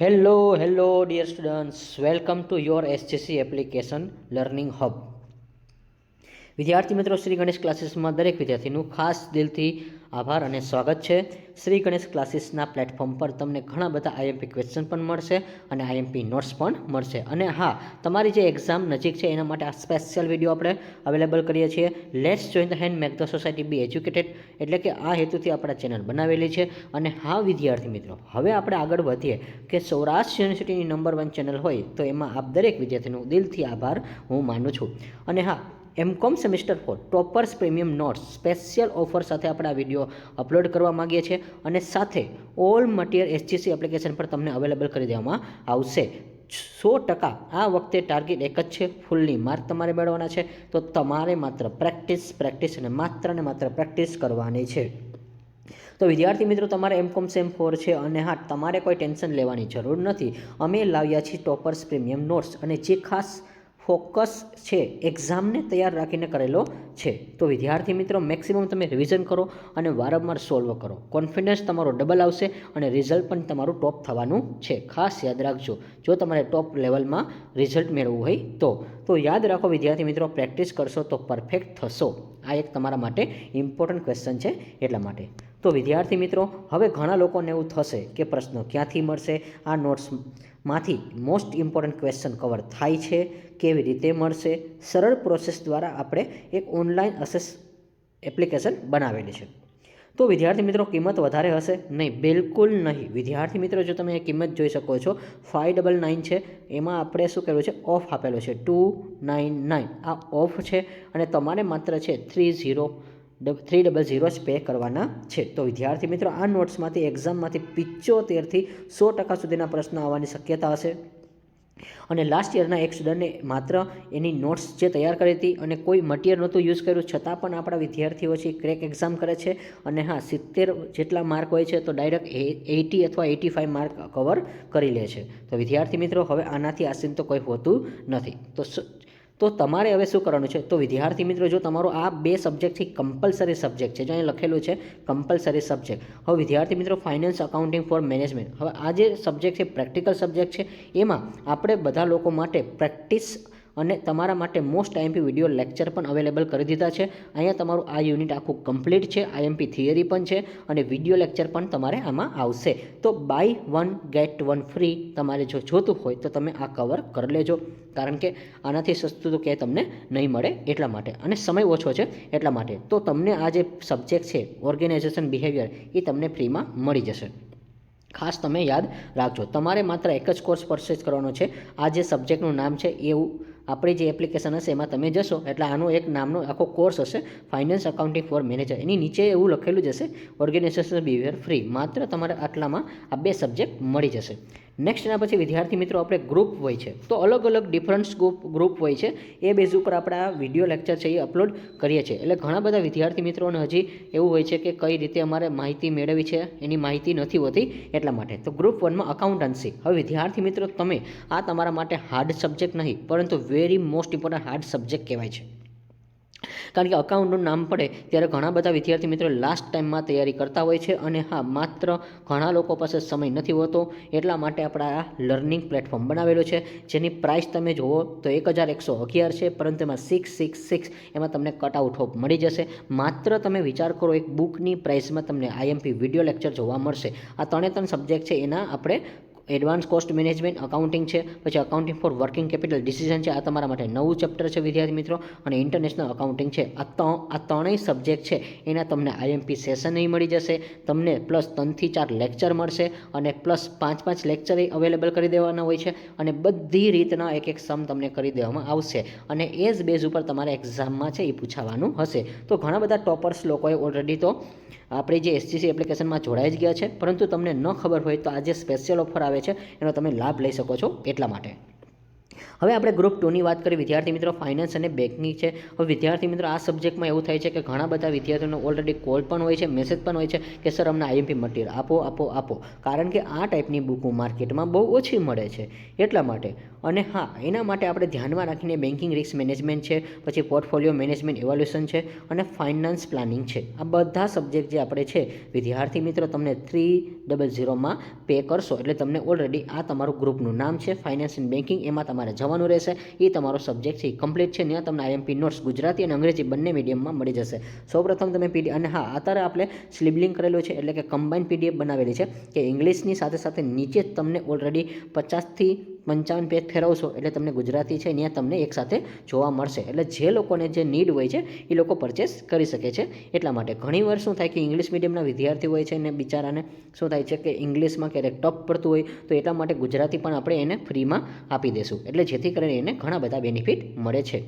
Hello, dear students. Welcome to your SGC application Learning Hub. વિદ્યાર્થી મિત્રો, શ્રી ગણેશ ક્લાસીસમાં દરેક વિદ્યાર્થીનું ખાસ દિલથી આભાર અને સ્વાગત છે. શ્રી ગણેશ ક્લાસીસના પ્લેટફોર્મ પર તમને ઘણા બધા આઈએમપી ક્વેશ્ચન પણ મળશે અને આઈએમપી નોટ્સ પણ મળશે. અને હા, તમારી જે એક્ઝામ નજીક છે એના માટે આ સ્પેશિયલ વિડીયો આપણે અવેલેબલ કરીએ છીએ. Let's join the hand make the society be educated, એટલે કે આ હેતુથી આપણે ચેનલ બનાવેલી છે. અને હા વિદ્યાર્થી મિત્રો, હવે આપણે આગળ વધીએ કે સૌરાષ્ટ્ર યુનિવર્સિટીની નંબર 1 ચેનલ હોય તો એમાં આપ દરેક વિદ્યાર્થીનો દિલથી આભાર હું માનું છું. અને હા, MCom semester 4 toppers premium notes special offer સાથે આપણે આ વિડીયો અપલોડ કરવા માગીએ છીએ અને સાથે ઓલ મટીરિયલ એસજીસી એપ્લિકેશન પર તમને અવેલેબલ કરી દેવામાં આવશે. 100% આ વખતે ટાર્ગેટ એક જ છે, ફૂલની માર્ક તમારે મેળવવાના છે. તો તમારે માત્ર પ્રેક્ટિસ અને માત્ર પ્રેક્ટિસ કરવાની છે. તો વિદ્યાર્થી મિત્રો, તમારે એમકોમ સેમ 4 છે અને હા, તમારે કોઈ ટેન્શન લેવાની જરૂર નથી. અમે લાવ્યા છીએ ટોપર્સ પ્રીમિયમ નોટ્સ અને જે ખાસ ફોકસ છે એક્ઝામને તૈયાર રાખીને કરેલો છે. તો વિદ્યાર્થી મિત્રો, મેક્સિમમ તમે રિવિઝન કરો અને વારંવાર સોલ્વ કરો. કોન્ફિડન્સ તમારો ડબલ આવશે અને રિઝલ્ટ પણ તમારું ટોપ થવાનું છે. ખાસ યાદ રાખજો, જો તમારે ટોપ લેવલમાં રિઝલ્ટ મેળવવું હોય તો યાદ રાખો વિદ્યાર્થી મિત્રો, પ્રેક્ટિસ કરશો તો પરફેક્ટ થશો. આ એક તમારા માટે ઇમ્પોર્ટન્ટ ક્વેશ્ચન છે એટલા માટે. તો વિદ્યાર્થી મિત્રો, હવે ઘણા લોકોને એવું થશે કે પ્રશ્નો ક્યાંથી મળશે, આ નોટ્સમાંથી મોસ્ટ ઇમ્પોર્ટન્ટ ક્વેશ્ચન કવર થાય છે, કેવી રીતે મળશે. સરળ પ્રોસેસ દ્વારા આપણે એક ઓનલાઈન અસેસ એપ્લિકેશન બનાવેલી છે. તો વિદ્યાર્થી મિત્રો, કિંમત વધારે હશે? નહીં, બિલકુલ નહીં. વિદ્યાર્થી મિત્રો, જો તમે એ કિંમત જોઈ શકો છો 599 છે. એમાં આપણે શું કર્યું છે, ઓફ આપેલો છે 299. આ ઓફ છે અને તમારે માત્ર છે 300 જ પે કરવાના છે. તો વિદ્યાર્થી મિત્રો, આ નોટ્સમાંથી એક્ઝામમાંથી 75 થી 100% સુધીના પ્રશ્નો આવવાની શક્યતા હશે. અને લાસ્ટ યરના એક સ્ટુડન્ટને માત્ર એની નોટ્સ જે તૈયાર કરી હતી અને કોઈ મટીરિયલ નહોતું યુઝ કર્યું, છતાં પણ આપણા વિદ્યાર્થીઓ છે ક્રેક એક્ઝામ કરે છે. અને હા, 70 જેટલા માર્ક હોય છે તો ડાયરેક્ટ 80 અથવા 85 માર્ક કવર કરી લે છે. તો વિદ્યાર્થી મિત્રો, હવે આનાથી આસિન તો કોઈ હોતું નથી. તો તમારે હવે શું કરવાનું છે? તો વિદ્યાર્થી મિત્રો, જો તમારો આ 2 સબ્જેક્ટથી કમ્પલસરી સબ્જેક્ટ છે, જો અહીં લખેલું છે કમ્પલસરી સબ્જેક્ટ. હવે વિદ્યાર્થી મિત્રો, ફાઇનાન્સ અકાઉન્ટિંગ ફોર મેનેજમેન્ટ, હવે આ જે સબ્જેક્ટ છે પ્રેક્ટિકલ સબ્જેક્ટ છે. એમાં આપણે બધા લોકો માટે પ્રેક્ટિસ અને તમારા માટે મોસ્ટ આઈએમપી વિડીયો લેક્ચર પણ અવેલેબલ કરી દીધા છે. અહીંયા તમારું આ યુનિટ આખું કમ્પ્લીટ છે, આઈએમપી થિયરી પણ છે અને વિડીયો લેક્ચર પણ તમારે આમાં આવશે. તો બાય 1 ગેટ 1 ફ્રી તમારે જો જોતું હોય તો તમે આ કવર કરી લેજો, કારણ કે આનાથી સસ્તું તો ક્યાંય તમને નહીં મળે એટલા માટે, અને સમય ઓછો છે એટલા માટે. તો તમને આ જે સબ્જેક્ટ છે ઓર્ગેનાઇઝેશન બિહેવિયર, એ તમને ફ્રીમાં મળી જશે. ખાસ તમે યાદ રાખજો, તમારે માત્ર એક જ કોર્સ પરચેસ કરવાનો છે. આ જે સબ્જેક્ટનું નામ છે એવું આપણી જે એપ્લિકેશન હશે એમાં તમે જશો એટલે આનો એક નામનો આખો કોર્સ હશે, ફાઇનાન્સ અકાઉન્ટિંગ ફોર મેનેજર. એની નીચે એવું લખેલું જ હશે ઓર્ગેનાઇઝેશન બિહેવિયર ફ્રી. માત્ર તમારે આટલામાં આ 2 સબ્જેક્ટ મળી જશે. નેક્સ્ટ એના પછી વિદ્યાર્થી મિત્રો, આપણે ગ્રુપ હોય છે તો અલગ અલગ ડિફરન્ટ ગ્રુપ હોય છે. એ બેઝ ઉપર આપણે આ વિડીયો લેક્ચર છે એ અપલોડ કરીએ છીએ. એટલે ઘણા બધા વિદ્યાર્થી મિત્રોને હજી એવું હોય છે કે કઈ રીતે અમારે માહિતી મેળવી છે એની માહિતી નથી હોતી એટલા માટે. તો ગ્રુપ 1માં અકાઉન્ટન્સી. હવે વિદ્યાર્થી મિત્રો, તમે આ તમારા માટે હાર્ડ સબ્જેક્ટ નહીં પરંતુ very most important hard subject કહેવાય છે. કારણ કે અકાઉન્ટનું નામ પડે ત્યારે ઘણા બધા વિદ્યાર્થી મિત્રો લાસ્ટ ટાઈમમાં તૈયારી કરતા હોય છે. અને હા, માત્ર ઘણા લોકો પાસે સમય નથી હોતો એટલા માટે આપણે આ લર્નિંગ પ્લેટફોર્મ બનાવેલું છે, જેની પ્રાઇસ તમે જુઓ તો 1111 છે, પરંતુ એમાં 666 એમાં તમને કટઆઉટ ઓફ મળી જશે. માત્ર તમે વિચાર કરો, એક બુકની પ્રાઇસમાં તમને આઈએમપી વિડીયો લેક્ચર જોવા મળશે. આ 3 સબ્જેક્ટ છે એના આપણે એડવાન્સ કોસ્ટ મેનેજમેન્ટ અકાઉન્ટિંગ છે, પછી accounting for working capital decision છે, આ તમારા માટે નવું ચેપ્ટર છે વિદ્યાર્થી મિત્રો, અને ઇન્ટરનેશનલ અકાઉન્ટિંગ છે. આ ત્રણેય સબ્જેક્ટ છે એના તમને આઈએમપી સેશન નહીં મળી જશે. તમને પ્લસ 3 થી 4 લેક્ચર મળશે અને પ્લસ 5 લેક્ચર અવેલેબલ કરી દેવાના હોય છે. અને બધી રીતના એક સમ તમને કરી દેવામાં આવશે અને એ જ બેઝ ઉપર તમારે એક્ઝામમાં છે એ પૂછાવાનું હશે. તો ઘણા બધા ટોપર્સ લોકોએ ઓલરેડી તો આપણી જે એસજીસી એપ્લિકેશનમાં જોડાઈ જ ગયા છે, પરંતુ તમને ન ખબર હોય તો આજે સ્પેશિયલ ઓફર આવે છે, એનો તમે લાભ લઈ શકો છો એટલા માટે. હવે આપણે ગ્રુપ 2ની વાત કરીએ વિદ્યાર્થી મિત્રો, ફાઇનાન્સ અને બેન્કિંગ છે. હવે વિદ્યાર્થી મિત્રો આ સબ્જેક્ટમાં એવું થાય છે કે ઘણા બધા વિદ્યાર્થીઓને ઓલરેડી કોલ પણ હોય છે, મેસેજ પણ હોય છે કે સર અમને આઈએમપી મટીરિયલ આપો, કારણ કે આ ટાઈપની બુકો માર્કેટમાં બહુ ઓછી મળે છે એટલા માટે. અને હા, એના માટે આપણે ધ્યાનમાં રાખીને બેન્કિંગ રિસ્ક મેનેજમેન્ટ છે, પછી પોર્ટફોલિયો મેનેજમેન્ટ ઇવોલ્યુશન છે અને ફાઇનાન્સ પ્લાનિંગ છે. આ બધા સબ્જેક્ટ જે આપણે છે વિદ્યાર્થી મિત્રો તમને 300માં પે કરશો એટલે તમને ઓલરેડી આ તમારું ગ્રુપનું નામ છે ફાઇનાન્સ એન્ડ બેન્કિંગ, એમાં તમારે જવાનું રહેશે. એ તમારો સબ્જેક્ટ છે કમ્પ્લીટ છે. ત્યાં તમને આઈએમપી નોટ્સ ગુજરાતી અને અંગ્રેજી બંને મીડિયમમાં મળી જશે. સૌપ્રથમ તમે પીડીએફ, અને હા અત્યારે આપણે સ્લિબલિંગ કરેલું છે એટલે કે કમ્બાઇન પીડીએફ બનાવેલી છે કે ઇંગ્લિશની સાથે સાથે નીચે તમને ઓલરેડી 50થી 55 પેજ ફેરવશો એટલે તમને ગુજરાતી છે ત્યાં તમને એકસાથે જોવા મળશે. એટલે જે લોકોને જે નીડ હોય છે એ લોકો પરચેસ કરી શકે છે. એટલા માટે ઘણીવાર શું થાય કે ઇંગ્લિશ મીડિયમના વિદ્યાર્થી હોય છે ને બિચારાને શું થાય છે કે ઇંગ્લિશમાં ક્યારેક ટફ પડતું હોય તો એટલા માટે ગુજરાતી પણ આપણે એને ફ્રીમાં આપી દઈશું, એટલે જેથી કરીને એને ઘણા બધા બેનિફિટ મળે છે.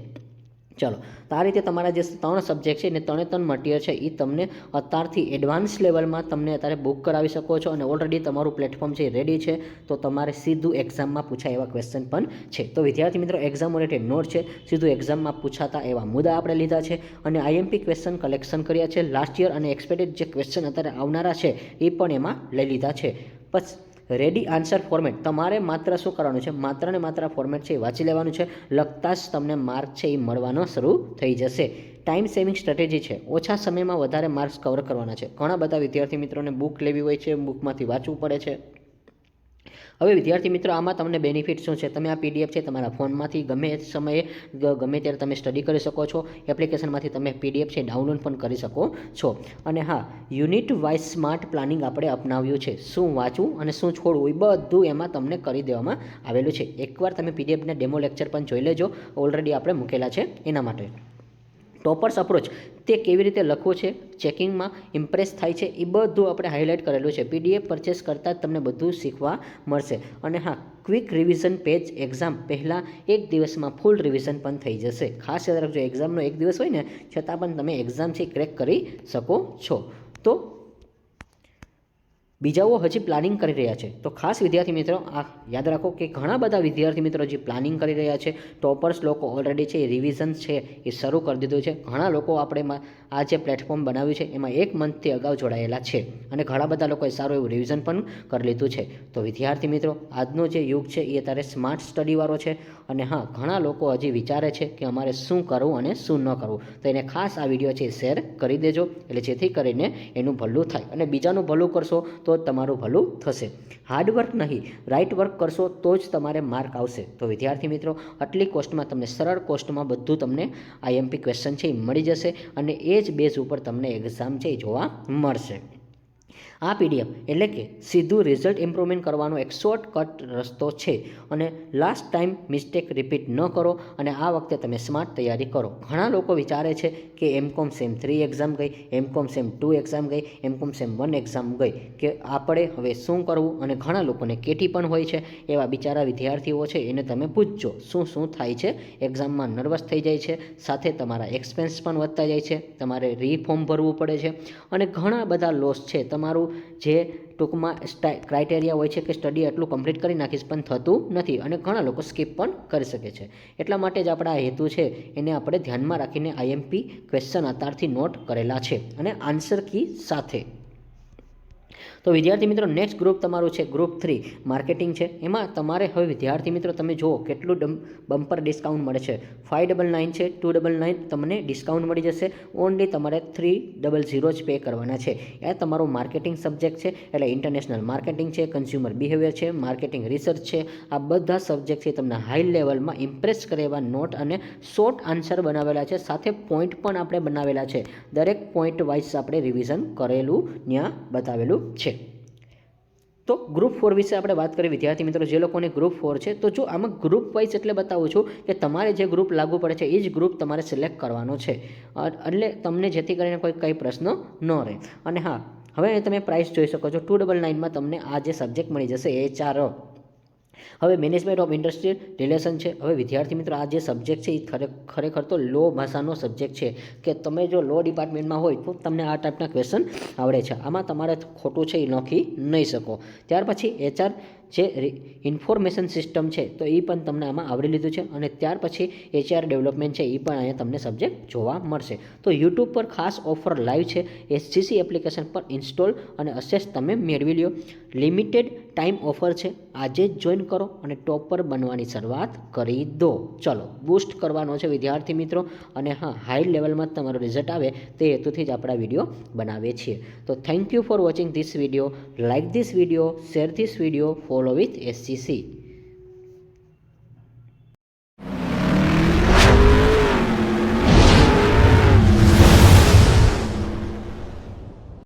ચલો, તો આ રીતે તમારા જે 3 સબ્જેક્ટ છે ને 3 મટીરિયલ છે એ તમને અત્યારથી એડવાન્સ લેવલમાં તમને અત્યારે બુક કરાવી શકો છો અને ઓલરેડી તમારું પ્લેટફોર્મ છે રેડી છે. તો તમારે સીધું એક્ઝામમાં પૂછાય એવા ક્વેશ્ચન પણ છે. તો વિદ્યાર્થી મિત્રો એક્ઝામ ઓરિએન્ટેડ નોટ છે, સીધું એક્ઝામમાં પૂછાતા એવા મુદ્દા આપણે લીધા છે અને આઈએમપી ક્વેશ્ચન કલેક્શન કર્યા છે. લાસ્ટ યર અને એક્સપેક્ટેડ જે ક્વેશ્ચન અત્યારે આવનારા છે એ પણ એમાં લઈ લીધા છે. પછી રેડી આન્સર ફોર્મેટ તમારે માત્ર શું કરવાનું છે, માત્ર ને માત્ર ફોર્મેટ છે એ વાંચી લેવાનું છે. લખતા જ તમને માર્ક છે એ મળવાનો શરૂ થઈ જશે. ટાઈમ સેવિંગ સ્ટ્રેટેજી છે, ઓછા સમયમાં વધારે માર્ક્સ કવર કરવાના છે. ઘણા બધા વિદ્યાર્થી મિત્રોને બુક લેવી હોય છે, બુકમાંથી વાંચવું પડે છે. હવે વિદ્યાર્થી મિત્રો આમાં તમને બેનિફિટ શું છે, તમે આ પીડીએફ છે તમારા ફોનમાંથી ગમે સમયે ગમે ત્યારે તમે સ્ટડી કરી શકો છો. એપ્લિકેશનમાંથી તમે પીડીએફ છે ડાઉનલોડ પણ કરી શકો છો. અને હા, યુનિટ વાઇઝ સ્માર્ટ પ્લાનિંગ આપણે અપનાવ્યું છે. શું વાંચવું અને શું છોડવું એ બધું એમાં તમને કરી દેવામાં આવેલું છે. એકવાર તમે પીડીએફને ડેમો લેક્ચર પણ જોઈ લેજો, ઓલરેડી આપણે મૂકેલા છે એના માટે. ટોપર્સ અપ્રોચ તે કેવી રીતે લખવું છે, ચેકિંગમાં ઇમ્પ્રેસ થાય છે એ બધું આપણે હાઇલાઇટ કરેલું છે. પીડીએફ પરચેસ કરતાં જ તમને બધું શીખવા મળશે. અને હા, ક્વિક રિવિઝન પેજ એક્ઝામ પહેલાં 1 દિવસમાં ફૂલ રિવિઝન પણ થઈ જશે. ખાસ યાદ રાખજો, એક્ઝામનો 1 દિવસ હોય ને છતાં પણ તમે એક્ઝામ છે ક્રેક કરી શકો છો. તો બીજાઓ હજી પ્લાનિંગ કરી રહ્યા છે તો ખાસ વિદ્યાર્થી મિત્રો આ યાદ રાખો કે ઘણા બધા વિદ્યાર્થી મિત્રો હજી પ્લાનિંગ કરી રહ્યા છે. ટોપર્સ લોકો ઓલરેડી છે રિવિઝન છે એ શરૂ કરી દીધું છે. ઘણા લોકો આપણે આ જે પ્લેટફોર્મ બનાવ્યું છે એમાં 1 મંથથી અગાઉ જોડાયેલા છે અને ઘણા બધા લોકોએ સારું એવું રિવિઝન પણ કરી લીધું છે. તો વિદ્યાર્થી મિત્રો આજનો જે યુગ છે એ અત્યારે સ્માર્ટ સ્ટડીવાળો છે. અને હા, ઘણા લોકો હજી વિચારે છે કે અમારે શું કરવું અને શું ન કરવું, તો એને ખાસ આ વિડીયો છે શેર કરી દેજો એટલે જેથી કરીને એનું ભલું થાય અને બીજાનું ભલું કરશો તો જ તમારું ભલું થશે. હાર્ડવર્ક નહીં, રાઇટ વર્ક કરશો તો જ તમારે માર્ક આવશે. તો વિદ્યાર્થી મિત્રો આટલી કોસ્ટમાં તમને સરળ કોસ્ટમાં બધું તમને આઈએમપી ક્વેશ્ચન છે એ મળી જશે અને એ જ બેઝ ઉપર તમને એક્ઝામ છે એ જોવા મળશે. આ પીડીએફ એટલે કે સીધું રિઝલ્ટ ઇમ્પ્રુવમેન્ટ કરવાનો એક શોર્ટકટ રસ્તો છે. અને લાસ્ટ ટાઈમ મિસ્ટેક રિપીટ ન કરો અને આ વખતે તમે સ્માર્ટ તૈયારી કરો. ઘણા લોકો વિચારે છે કે એમકોમ સેમ 3 એક્ઝામ ગઈ, એમકોમ સેમ 2 એક્ઝામ ગઈ, એમકોમ સેમ 1 એક્ઝામ ગઈ, કે આપણે હવે શું કરવું. અને ઘણા લોકોને કેટી પણ હોય છે. એવા બિચારા વિદ્યાર્થીઓ છે એને તમે પૂછજો શું થાય છે. એક્ઝામમાં નર્વસ થઈ જાય છે, સાથે તમારા એક્સપેન્સ પણ વધતા જાય છે, તમારે રીફોર્મ ભરવું પડે છે અને ઘણા બધા લોસ છે. તમારું જે ટૂંકમાં ક્રાઇટેરિયા હોય છે કે સ્ટડી એટલું કમ્પ્લીટ કરી નાખીશ પણ થતું નથી અને ઘણા લોકો સ્કીપ પણ કરી શકે છે. એટલા માટે જ આપણા હેતુ છે એને આપણે ધ્યાનમાં રાખીને આઈએમપી ક્વેશ્ચન અત્યારથી નોટ કરેલા છે અને આન્સર કી સાથે. તો વિદ્યાર્થી મિત્રો નેક્સ્ટ ગ્રુપ તમારું છે ગ્રુપ 3 માર્કેટિંગ છે. એમાં તમારે હવે વિદ્યાર્થી મિત્રો તમે જુઓ કેટલું બમ્પર ડિસ્કાઉન્ટ મળે છે. 599 છે, 299 તમને ડિસ્કાઉન્ટ મળી જશે. ઓનલી તમારે 300 જ પે કરવાના છે. એ તમારો માર્કેટિંગ સબ્જેક્ટ છે એટલે ઇન્ટરનેશનલ માર્કેટિંગ છે, કન્ઝ્યુમર બિહેવિયર છે, માર્કેટિંગ રિસર્ચ છે. આ બધા સબ્જેક્ટ છે તમને હાઈ લેવલમાં ઇમ્પ્રેસ કરે એવા નોટ અને શોર્ટ આન્સર બનાવેલા છે, સાથે પોઈન્ટ પણ આપણે બનાવેલા છે. દરેક પોઈન્ટ વાઇઝ આપણે રિવિઝન કરેલું ત્યાં બતાવેલું છે. તો ગ્રુપ 4 વિશે આપણે વાત કરીએ વિદ્યાર્થી મિત્રો, જે લોકોને ગ્રુપ 4 છે તો જો આમાં ગ્રુપ વાઇઝ એટલે બતાવું છું કે તમારે જે ગ્રુપ લાગુ પડે છે એ જ ગ્રુપ તમારે સિલેક્ટ કરવાનો છે એટલે તમને જેથી કરીને કંઈ પ્રશ્ન ન રહે. અને હા, હવે તમે પ્રાઇસ જોઈ શકો છો 299માં તમને આ જે સબ્જેક્ટ મળી જશે HR. હવે મેનેજમેન્ટ ઓફ ઇન્ડસ્ટ્રીયલ રિલેશન છે. હવે વિદ્યાર્થી મિત્રો આ જે સબ્જેક્ટ છે એ ખરેખર તો લો ભાષાનો સબ્જેક્ટ છે કે તમે જો લો ડિપાર્ટમેન્ટમાં હોય તો તમને આ ટાઈપના ક્વેશ્ચન આવડે છે. આમાં તમારે ખોટું છે એ લખી નહીં શકો. ત્યાર પછી HR જે ઇન્ફોર્મેશન સિસ્ટમ છે તો એ પણ તમને આમાં આવરી લીધું છે. અને ત્યાર પછી HR ડેવલપમેન્ટ છે એ પણ અહીંયા તમને સબ્જેક્ટ જોવા મળશે. તો યુટ્યુબ પર ખાસ ઓફર લાઈવ છે. SGC એપ્લિકેશન પર ઇન્સ્ટોલ અને અસેસ તમે મેળવી લ્યો. લિમિટેડ ટાઈમ ઓફર છે. આજે જ જોઈન કરો અને ટોપર બનવાની શરૂઆત કરી દો. ચલો બૂસ્ટ કરવાનો છે વિદ્યાર્થી મિત્રો. અને હા, હાઈ લેવલમાં તમારું રિઝલ્ટ આવે તે હેતુથી જ આપણા વિડીયો બનાવીએ છીએ. તો thank you for watching this video. Like this video, share this video, follow with SGC.